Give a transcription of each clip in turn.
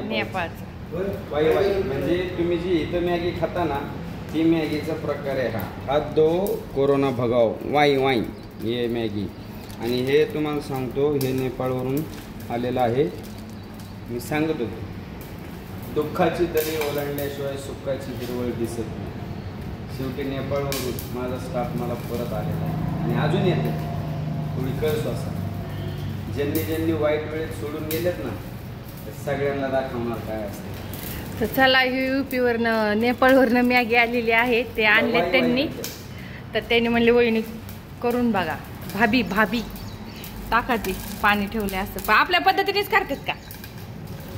नेपाळचं म्हणजे तुम्ही जी इथं मॅगी खाता ना ती मॅगीचा प्रकार आहे हा दो कोरोना भगाव वाई हे मॅगी. आणि हे तुम्हाला सांगतो हे नेपाळवरून आलेलं आहे. मी सांगत होतो दुःखाची दरी ओलांडल्याशिवाय सुखाची हिरवळ दिसत नाही. शेवटी नेपाळवरून माझा स्टाफ मला परत आलेला आहे आणि अजून येते. थोडी कळस असा ज्यांनी वाईट वेळेत सोडून गेलेत ना सगळ्यांना दाखवणार काय असते. तर चला UP-वरनं नेपाळवरनं मॅगी आलेली आहे. ते आणले त्यांनी. तर त्यांनी म्हणले वहिनी करून बघा. भाभी टाका ती पाणी ठेवले असं आपल्या पद्धतीनेच करतात का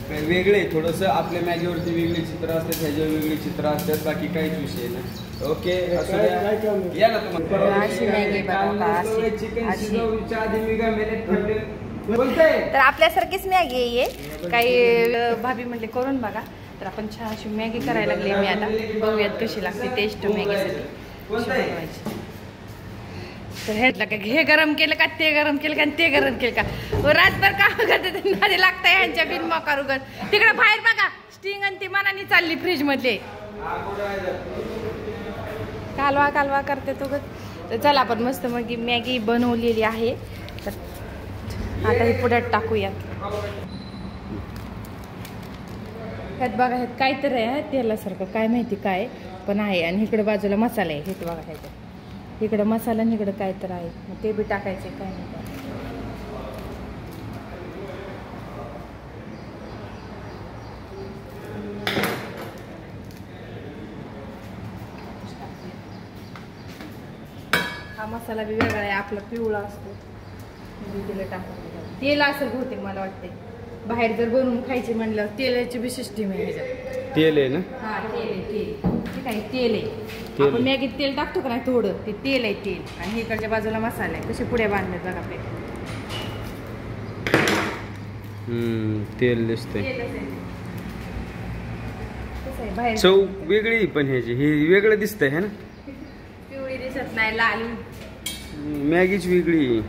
वेगळे थोडंसं आपल्या मॅगीवरती वेगळे चित्र असतात ह्याच्यावर वेगळे चित्र असतात. बाकी काहीच विषय नाही. ओके या ना तुम्हाला चिकन शिजवच्या आधी मी काय ठेवले तर आपल्यासारखीच मॅगी आहे. काही भाभी म्हणले करून बघा. तर आपण छान अशी मॅगी करायला लागली. मी आता बघूयात कशी लागते टेस्ट मॅगीसाठी. तर हे गरम केलं का ते गरम केलं का ते गरम केलं का रातभर काम करते नादी लागतंय ह्यांच्या बिन मोकार उगत. तिकडे बाहेर बघा स्टिंग आणि ती मनाने चालली फ्रीज मध्ये कालवा करते तो. तर चला आपण मस्त मग मॅगी बनवलेली आहे. तर आता हे पुढ्यात टाकूयात. ह्यात बघा ह्यात काहीतरी आहे तेलासारखं काय माहिती काय पण आहे. आणि इकडे बाजूला मसाला आहे. हे बघा ह्याच्यात इकडं मसाला आणि इकडं काय तर आहे. मग ते बी टाकायचे काय नाही. हा मसाला बी वेगळा आहे. आपला पिवळा असतो. तिला टाकायचं तेल असेल बहुतेक मला वाटते. बाहेर जर बनवून खायचे म्हणलं तेलाची बी सिस्टीम आहे ह्याच्यात. तेल आहे ना. हा तेल आहे ठीक आहे. तेल आहे. आपण मॅगीत तेल टाकतो का नाही थोडं ते तेल आहे तेल. आणि इकडच्या बाजूला मसाला आहे. कसे पुढे बांधले बघा आपले तेल दिसतंय. चव वेगळी पण ह्याची हे वेगळं दिसतंय है ना. पिवळी दिसत नाही लाल मॅगीच वेगळी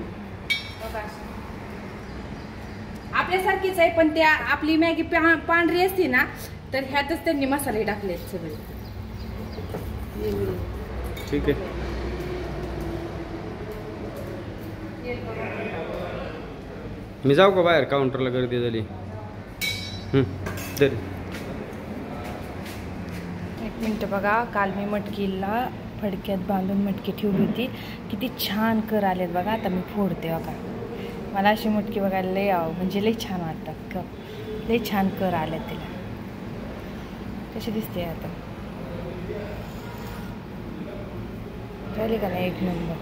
आपल्यासारखीच आहे. पण त्या आपली मॅगी पांढरी असते ना तर ह्यातच त्यांनी मसाले टाकले सगळे. ठीक आहे. मी जाऊ का बाहेर काउंटरला गर्दी झाली. तरी एक मिनिट बघा काल मी मटकीला फडक्यात बांधून मटकी ठेवली होती. किती छान कर आलेत बघा. आता मी फोडते बघा. मला अशी मटकी बघायला लय म्हणजे लय छान वाटतात. लय छान कर आले तिला. कशी दिसते आता झाली का नाही एक नंबर.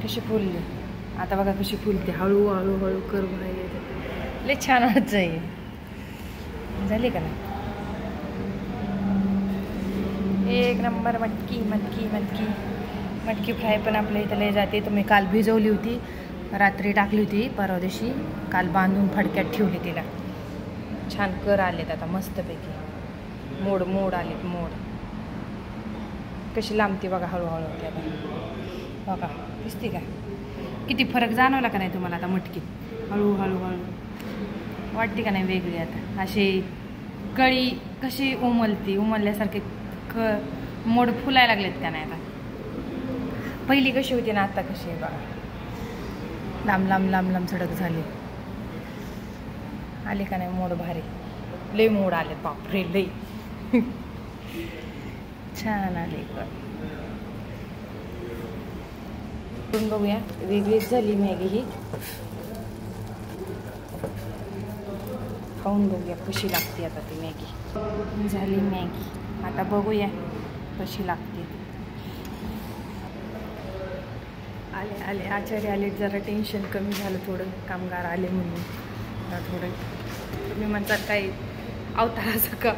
कशी फुलली आता बघा कशी फुलते हळूहळू कर बाहेर. लय छान वाटत आहे. झाली का नाही एक नंबर. मटकी फ्राय पण आपल्या इथं लय जाते. तुम्ही काल भिजवली होती रात्री टाकली होती परवा दिवशी. काल बांधून फडक्यात ठेवली तिला. छान कर आलेत आता मस्तपैकी. मोड आलेत मोड. कशी लांबते बघा हळूहळू. आता बघा दिसते का किती फरक जाणवला का नाही तुम्हाला आता मटकीत. हळूहळू वाटते का नाही वेगळी. आता अशी कळी कशी उमलल्यासारखे मोड फुलायला लागलेत का नाही. आता पहिली कशी होती ना आता कशी आहे बघा. लांब सडक झाली. आले का नाही मोड भारी. लय मोड आले बापरे लय छान आले. करून बघूया वेगळीच झाली मॅगी ही. खाऊन बघूया कशी लागते आता ती मॅगी. झाली मॅगी. आता बघूया कशी लागते. आले आचार्य आले. जरा टेन्शन कमी झालं थोडं. कामगार आले म्हणून थोडं तुम्ही म्हणतात काही अवताराचं का